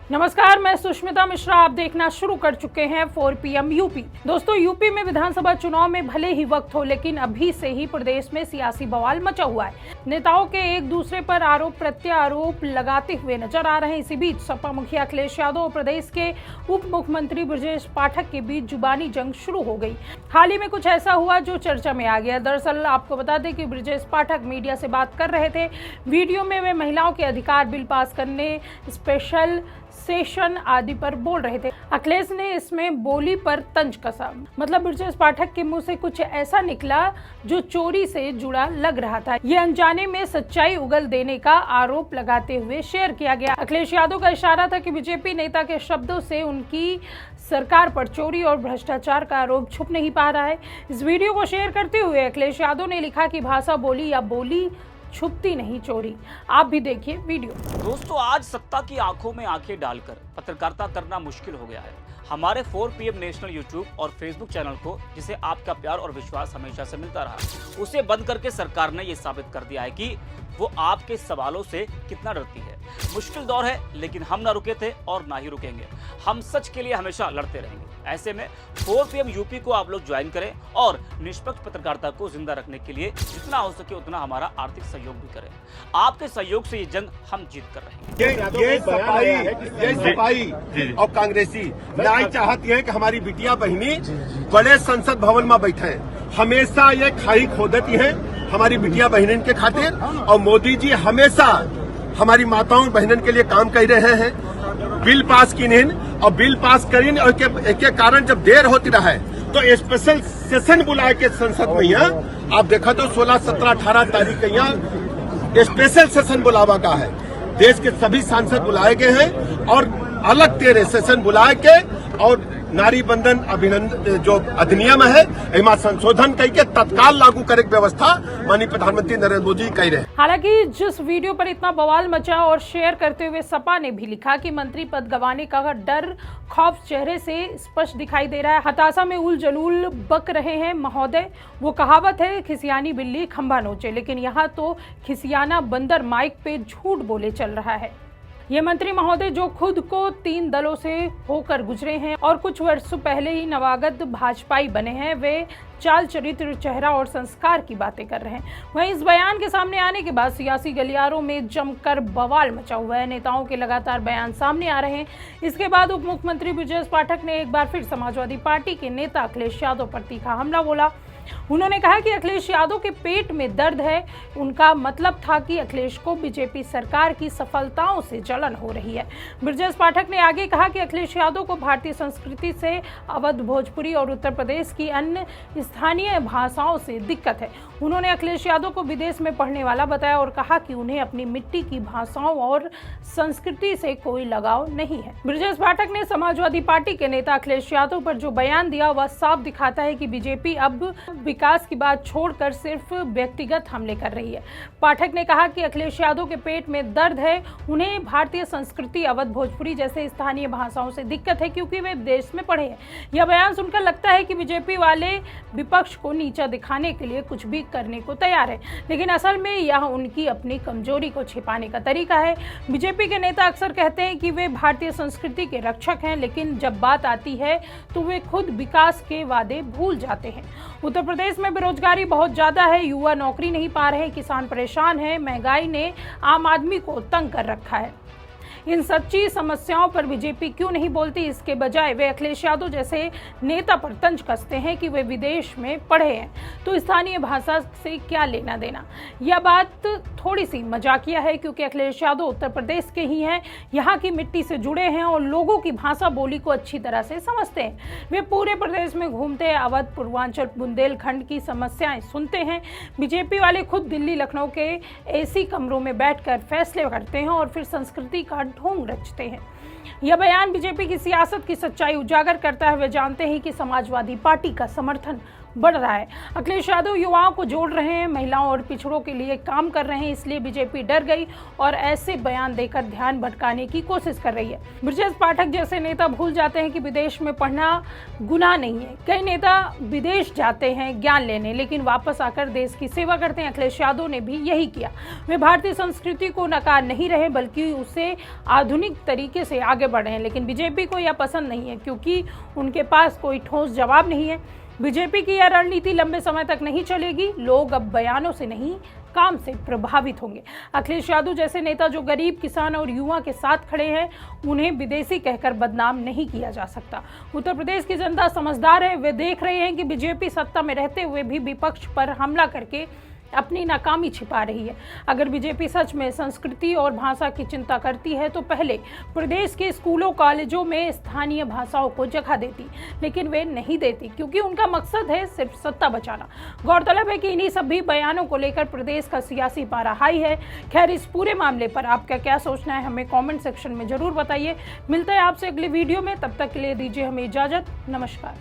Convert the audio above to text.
नमस्कार, मैं सुष्मिता मिश्रा। आप देखना शुरू कर चुके हैं 4 PM यूपी। दोस्तों, यूपी में विधानसभा चुनाव में भले ही वक्त हो, लेकिन अभी से ही प्रदेश में सियासी बवाल मचा हुआ है। नेताओं के एक दूसरे पर आरोप प्रत्यारोप लगाते हुए नजर आ रहे हैं। इसी बीच सपा मुखिया अखिलेश यादव और प्रदेश के उप मुख्यमंत्री ब्रजेश पाठक के बीच जुबानी जंग शुरू हो गई। हाल ही में कुछ ऐसा हुआ जो चर्चा में आ गया। दरअसल आपको बता दें कि ब्रजेश पाठक मीडिया से बात कर रहे थे। वीडियो में वे महिलाओं के अधिकार बिल पास करने, स्पेशल सेशन आदि पर बोल रहे थे। अखिलेश ने इसमें बोली पर तंज कसा। मतलब ब्रजेश पाठक के मुंह से कुछ ऐसा निकला जो चोरी से जुड़ा लग रहा था। ये अनजाने में सच्चाई उगल देने का आरोप लगाते हुए शेयर किया गया। अखिलेश यादव का इशारा था कि बीजेपी नेता के शब्दों से उनकी सरकार पर चोरी और भ्रष्टाचार का आरोप छुप नहीं पा रहा है। इस वीडियो को शेयर करते हुए अखिलेश यादव ने लिखा कि भाषा बोली या बोली छुपती नहीं चोरी। आप भी देखिए वीडियो। दोस्तों, आज सत्ता की आंखों में आंखें डालकर पत्रकारिता करना मुश्किल हो गया है। हमारे 4 PM नेशनल यूट्यूब और फेसबुक चैनल को, जिसे आपका प्यार और विश्वास हमेशा से मिलता रहा, उसे बंद करके सरकार ने यह साबित कर दिया है कि वो आपके सवालों से कितना डरती है। मुश्किल दौर है, लेकिन हम ना रुके थे और ना ही रुकेंगे। हम सच के लिए हमेशा लड़ते रहेंगे। ऐसे में 4 PM यूपी को आप लोग ज्वाइन करें और निष्पक्ष पत्रकारिता को जिंदा रखने के लिए जितना हो सके उतना हमारा आर्थिक सहयोग भी करें। आपके सहयोग से ये जंग हम जीत कर रहेंगे। ये सफाई और कांग्रेसी न्याय चाहती है कि हमारी बिटिया बहनी बड़े संसद भवन में बैठे। हमेशा ये खाई खोदती है हमारी बिटिया बहनन के खातिर, और मोदी जी हमेशा हमारी माताओं बहनन के लिए काम कर रहे हैं। बिल पास किन और बिल पास करीन, और के कारण जब देर होती रहा है तो स्पेशल सेशन बुलाए के संसद में यहाँ आप देखा तो 16, 17, 18 तारीख के यहाँ स्पेशल सेशन बुलावा का है। देश के सभी सांसद बुलाए गए हैं और अलग 13 सेशन बुलाए के और नारी बंधन अभिनंदन जो अधिनियम है एमा संशोधन करके तत्काल लागू करे की व्यवस्था माननीय प्रधानमंत्री नरेंद्र मोदी कर रहे हैं। हालांकि जिस वीडियो पर इतना बवाल मचा और शेयर करते हुए सपा ने भी लिखा कि मंत्री पद गंवाने का डर खौफ चेहरे से स्पष्ट दिखाई दे रहा है। हताशा में उल जलूल बक रहे हैं महोदय। वो कहावत है, खिसियानी बिल्ली खंभा नोचे, लेकिन यहाँ तो खिसियाना बंदर माइक पे झूठ बोले चल रहा है। ये मंत्री महोदय जो खुद को 3 दलों से होकर गुजरे हैं और कुछ वर्षों पहले ही नवागत भाजपाई बने हैं, वे चाल चरित्र, चेहरा और संस्कार की बातें कर रहे हैं। वहीं इस बयान के सामने आने के बाद सियासी गलियारों में जमकर बवाल मचा हुआ है। नेताओं के लगातार बयान सामने आ रहे हैं। इसके बाद उप मुख्यमंत्री ब्रजेश पाठक ने एक बार फिर समाजवादी पार्टी के नेता अखिलेश यादव पर तीखा हमला बोला। उन्होंने कहा कि अखिलेश यादव के पेट में दर्द है। उनका मतलब था कि अखिलेश को बीजेपी सरकार की सफलताओं से जलन हो रही है। ब्रजेश पाठक ने आगे कहा कि अखिलेश यादव को भारतीय संस्कृति से, अवध, भोजपुरी और उत्तर प्रदेश की अन्य स्थानीय भाषाओं से दिक्कत है। उन्होंने अखिलेश यादव को विदेश में पढ़ने वाला बताया और कहा कि उन्हें अपनी मिट्टी की भाषाओं और संस्कृति से कोई लगाव नहीं है। ब्रजेश पाठक ने समाजवादी पार्टी के नेता अखिलेश यादव पर जो बयान दिया वह साफ दिखाता है कि बीजेपी अब विकास की बात छोड़कर सिर्फ व्यक्तिगत हमले कर रही है। पाठक ने कहा कि अखिलेश यादव के पेट में दर्द है। उन्हें भारतीय संस्कृति, अवध, भोजपुरी जैसे स्थानीय भाषाओं से दिक्कत है क्योंकि वे विदेश में पढ़े हैं। यह बयान सुनकर लगता है कि बीजेपी वाले विपक्ष को नीचा दिखाने के लिए कुछ भी करने को तैयार है, लेकिन असल में यह उनकी अपनी कमजोरी को छिपाने का तरीका है। बीजेपी के नेता अक्सर कहते हैं कि वे भारतीय संस्कृति के रक्षक हैं, लेकिन जब बात आती है तो वे खुद विकास के वादे भूल जाते हैं। उत्तर प्रदेश में बेरोजगारी बहुत ज्यादा है। युवा नौकरी नहीं पा रहे हैं, किसान परेशान हैं, महंगाई ने आम आदमी को तंग कर रखा है। इन सच्ची समस्याओं पर बीजेपी क्यों नहीं बोलती? इसके बजाय वे अखिलेश यादव जैसे नेता पर तंज कसते हैं कि वे विदेश में पढ़े हैं तो स्थानीय भाषा से क्या लेना देना। यह बात थोड़ी सी मजाकिया है क्योंकि अखिलेश यादव उत्तर प्रदेश के ही हैं, यहाँ की मिट्टी से जुड़े हैं और लोगों की भाषा बोली को अच्छी तरह से समझते हैं। वे पूरे प्रदेश में घूमते हैं, अवध, पूर्वांचल, बुंदेलखंड की समस्याएं सुनते हैं। बीजेपी वाले खुद दिल्ली, लखनऊ के AC कमरों में बैठकर फैसले करते हैं और फिर संस्कृति का ढोंग रचते हैं। यह बयान बीजेपी की सियासत की सच्चाई उजागर करता है। वे जानते हैं कि समाजवादी पार्टी का समर्थन बढ़ रहा है। अखिलेश यादव युवाओं को जोड़ रहे हैं, महिलाओं और पिछड़ों के लिए काम कर रहे हैं, इसलिए बीजेपी डर गई और ऐसे बयान देकर ध्यान भटकाने की कोशिश कर रही है। ब्रजेश पाठक जैसे नेता भूल जाते हैं कि विदेश में पढ़ना गुनाह नहीं है। कई नेता विदेश जाते हैं ज्ञान लेने, लेकिन वापस आकर देश की सेवा करते हैं। अखिलेश यादव ने भी यही किया। वे भारतीय संस्कृति को नकार नहीं रहे, बल्कि उसे आधुनिक तरीके से आगे बढ़ रहे हैं। लेकिन बीजेपी को यह पसंद नहीं है क्योंकि उनके पास कोई ठोस जवाब नहीं है। बीजेपी की यह रणनीति लंबे समय तक नहीं चलेगी। लोग अब बयानों से नहीं, काम से प्रभावित होंगे। अखिलेश यादव जैसे नेता जो गरीब, किसान और युवा के साथ खड़े हैं, उन्हें विदेशी कहकर बदनाम नहीं किया जा सकता। उत्तर प्रदेश की जनता समझदार है। वे देख रहे हैं कि बीजेपी सत्ता में रहते हुए भी विपक्ष पर हमला करके अपनी नाकामी छिपा रही है। अगर बीजेपी सच में संस्कृति और भाषा की चिंता करती है तो पहले प्रदेश के स्कूलों कॉलेजों में स्थानीय भाषाओं को जगह देती, लेकिन वे नहीं देती क्योंकि उनका मकसद है सिर्फ सत्ता बचाना। गौरतलब है कि इन्हीं सभी बयानों को लेकर प्रदेश का सियासी पारा हाई है। खैर, इस पूरे मामले पर आपका क्या सोचना है हमें कॉमेंट सेक्शन में जरूर बताइए। मिलते हैं आपसे अगले वीडियो में, तब तक के लिए दीजिए हमें इजाजत। नमस्कार।